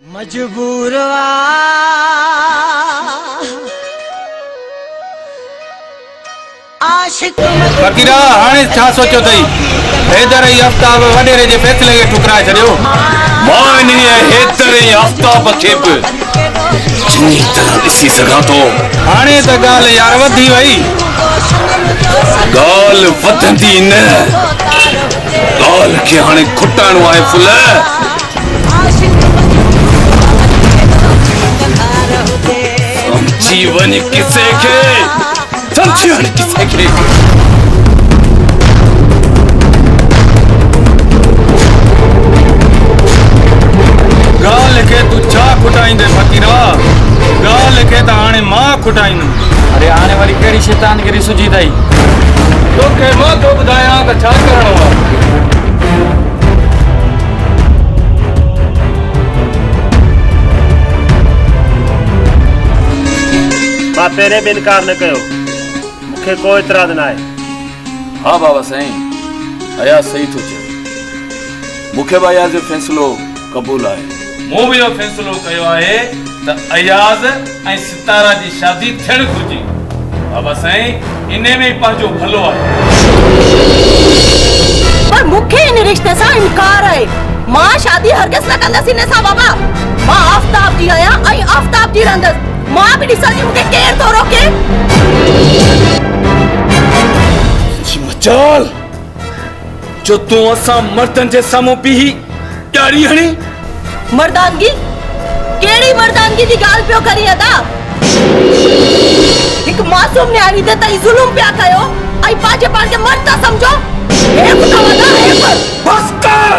मजबूर फकीरा हाणे छा सोचो अथई? हैदर ऐं आफ़ताब वॾेरे जे फ़ैसिले खे ठुकराए छॾियो। मां इन हैदर ऐं आफ़ताब खे बि चङी तरह ॾिसी सघां थो। हाणे त ॻाल्हि यार वधी वई। ॻाल्हि वधंदी न, ॻाल्हि खे हाणे खुटाइणो आहे फुल। समझी वञ किसे खे, समझी वञ किसे खे। ॻाल्हि खे तूं छा खुटाईंदे फकीरा? ॻाल्हि खे त हाणे मां खुटाईंदुमि। अरे हाणे वरी कहिड़ी शैतानगिरी सुझी अथई? तोखे मां थो ॿुधायां त छा करिणो आहे। मां पहिरें बि इनकार न कयो, मूंखे को इतराज़ न आहे। हाँ बाबा साईं, अयाज़ सही थो चए। मूंखे बि अयाज़ जो फ़ैसिलो क़बूल आहे। मूं बि इहो फ़ैसिलो कयो आहे त अयाज़ ऐं सितारा जी शादी थियणु घुरिजे। बाबा साईं, इन में ई पंहिंजो भलो आहे। पर मूंखे इन रिश्ते सां इनकार आहे। मां शादी हरगिज़ न कंदसि इन सां बाबा। मां आफ़ताब जी आहियां ऐं आफ़ताब जी रहंदसि। मां बि ॾिसां थी मूंखे केरु थो रोके। मचाल जो तूं असां मर्दनि जे साम्हूं बीही ॾाढी हणी। मर्दानगी? केड़ी मर्दानगी जी गाल पियो करी अदा? एक मासूम न्याणी ते तई जुल्म पिया कयो आई पाजे पाण के मर्द ता समझो। एक तवदा एक बस कर।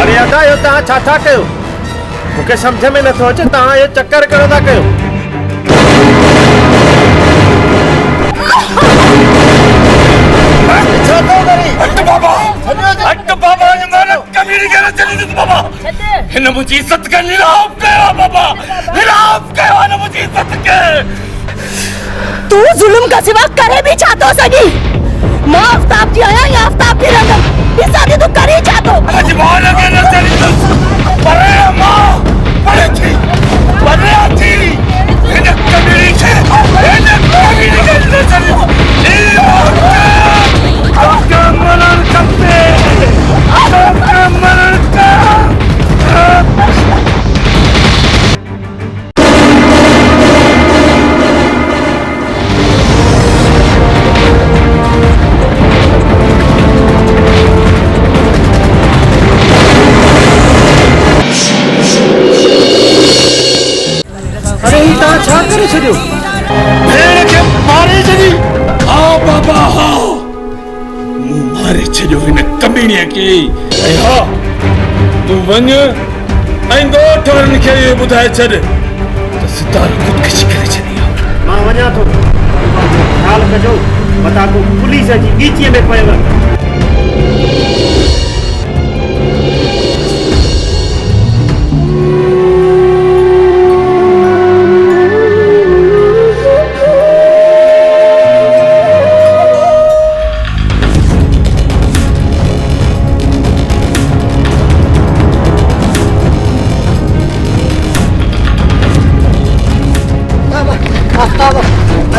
अरे अदा यो ता छा कयो? मूंखे समझ में नथो अचे तव्हां इहो चक्कर कहिड़ो था कयो? हिन मुंहिंजी इज़त खे निलाम कयो बाबा, निलाम कयो हिन मुंहिंजी इज़त खे। तू जुल्म का सिवा करे भी छा तो सगी? मां आफ़ताब जी आया या आफ़ताब जी रंग ॾिसां थी तू करे छा तो? अॼु मां लॻे न चली परे मां परे थी हिन कमीरी खे न चली आपका मरण खपे, आपका मरण का। अरे ही तव्हां छा करे छॾियो? भेड़ खे मारे छॾी। हाँ बाबा हाँ, मारे छॾियो हिन कमीणीअ खे। ऐं हा तूं वञ ऐं ॻोठ वारनि खे इहो ॿुधाए छॾ त सितारा ख़ुदकुशी करे छॾी आहे। मां वञा थो, ख़्यालु कजो मता को पुलिस जी ॻीचीअ में पयव।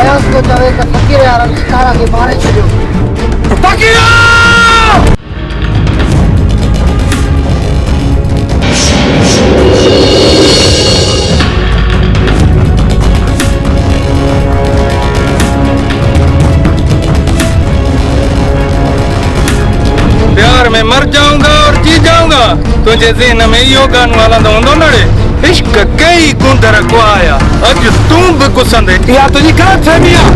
अयाज़ को चवे त फकीर यारनि सितारा खे मारे छॾियो। फकीरा! प्यार में मर जाऊंगा और जी जाऊंगा, तुझे ज़हन में इहो गानो हलंदो हूंदो नड़े। इश्क कई गुंदर को आया, अॼु तूं बि गुसंदे। इहा तुंहिंजी ग़लतफ़हमी आहे।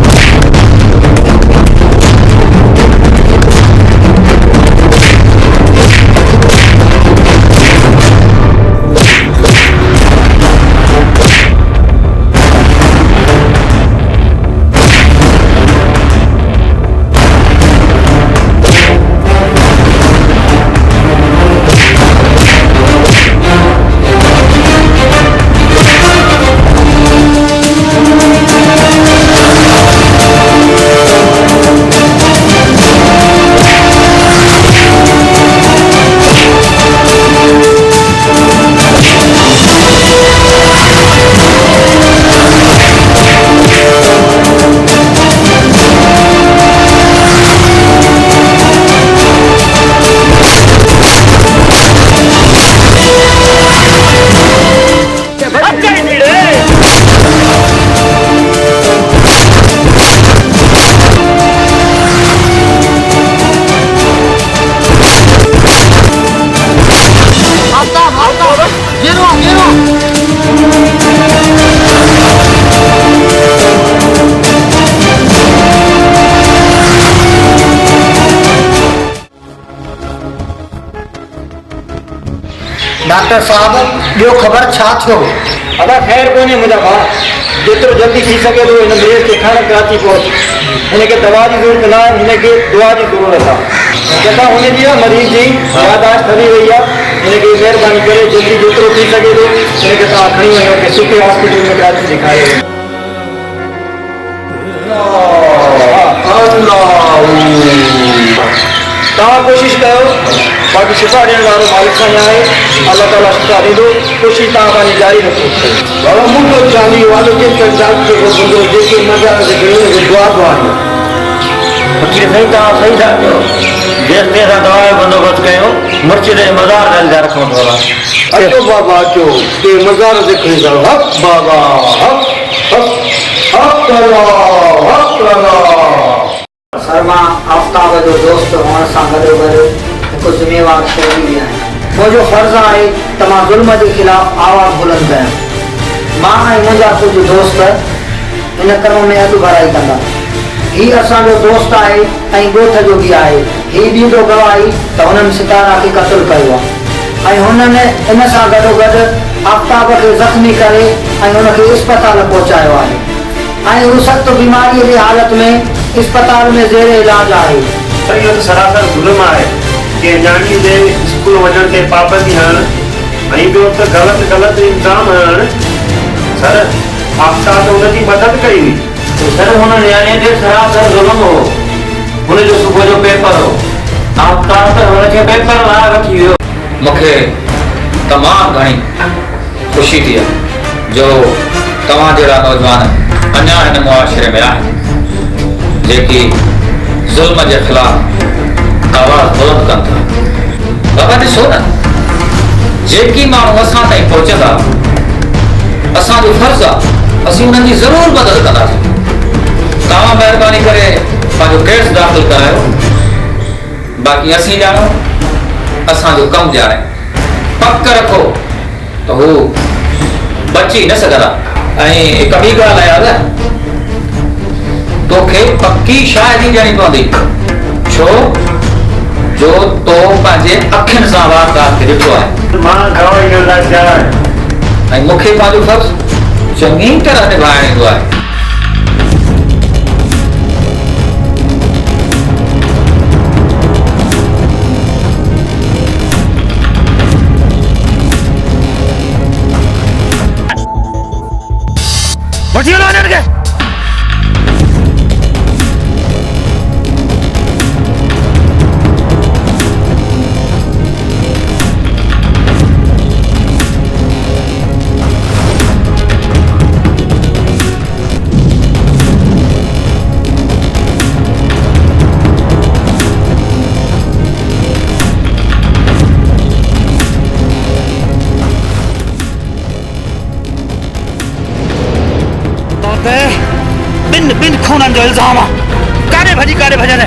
डॉक्टर साहब ॿियो ख़बर छा थियो? अदा ख़ैर कोन्हे मुंहिंजा भाउ, जेतिरो जल्दी थी सघे थो हिन मरीज़ खे खणणु कराची पहुच। हिनखे दवा जी ज़रूरत न आहे, हिनखे दुआ जी ज़रूरत आहे। जेका हुनजी आहे मरीज़ जी यादाश्त हली वई आहे, हिनखे महिरबानी करे जल्दी जेतिरो थी सघे थो हिनखे तव्हां खणी वञो की सुठे हॉस्पिटल में कराची ॾेखारे। तव्हां कोशिशि कयो, बाक़ी शिफ़ा ॾियण वारो मालिक सां आहे, अलाह ताला शिफ़ा ॾींदो। कोशिशि तव्हां पंहिंजी जारी रखो। बाबा मूं तो चांदी वालो के जात के बंदो जेके मज़ा से गयो दुआ दुआई फकीर सही तव्हां सही था कयो। जेसि में असां दवा जो बंदोबस्तु कयूं, मुर्शिद जे मज़ार हल जा रखूं था। अचो बाबा अचो, के मज़ार ते खणी जाओ। हक बाबा हक हक हक हक शर्मा आफ्ताब जो दोस्त हुअण सां गॾोगॾु हिकु ज़िम्मेवार शहरी बि आहियां। मुंहिंजो फ़र्ज़ु आहे त मां ज़ुल्म जे ख़िलाफ़ आवाज़ बुलंद कयां। मां ऐं मुंहिंजा कुझु दोस्त हिन कम में अॾु भराई कंदा। हीउ असांजो दोस्त आहे ऐं ॻोठ जो बि आहे। हीउ ॾींदो गवाही त हुननि सितारा खे क़तलु कयो आहे ऐं हुननि इन सां गॾोगॾु आफ्ताब खे ज़ख़्मी करे ऐं हुनखे इस्पताल पहुचायो आहे ऐं हू सख़्तु बीमारीअ जी हालत में इस्पताल में ज़ेर इलाज आहे। इहो त सरासर ज़ुल्म आहे कि न्याणी जे स्कूल वञण ते पाबंदी हणणु ऐं ॿियो त ग़लति इल्ज़ाम हणणु। सर आफ्ताब त हुनजी मदद कई हुई। सर हुन नियाणीअ ते सरासर ज़ुल्म हो। हुनजो सुबुह जो पेपर हो, आफ्ताब त हुनखे पेपर लाइ वठी वियो। मूंखे तमामु घणी ख़ुशी थी आहे जो तव्हां जहिड़ा नौजवान अञा हिन मुआशिरे में आहिनि जेकी ज़ुल्म जे ख़िलाफ़ आवाज़ बुलंद कनि था। बाबा ॾिसो न, जेकी माण्हू असां ताईं पहुचंदा असांजो फर्ज़ु आहे असीं उन्हनि जी ज़रूरु मदद कंदासीं। तव्हां महिरबानी करे पंहिंजो केस दाख़िल करायो, बाक़ी असीं ॼाणो असांजो कमु ॼाणे पक रखो त हू बची न सघंदा। ऐं हिकु ॿी ॻाल्हि आहे तोखे पक्की शायदि ॾियणी पवंदी, छो जो तो पंहिंजे अखियुनि सां वारदात खे ॾिठो आहे। मां गवाही ॾियण लाइ तयारु आहियां ऐं मूंखे पंहिंजो फर्ज़ु चङी तरह निभाइणु ईंदो आहे। वठी हलो हिननि खे। बिन खूननि जो इल्ज़ाम आहे। काॾे भॼी काॾे भॼनि।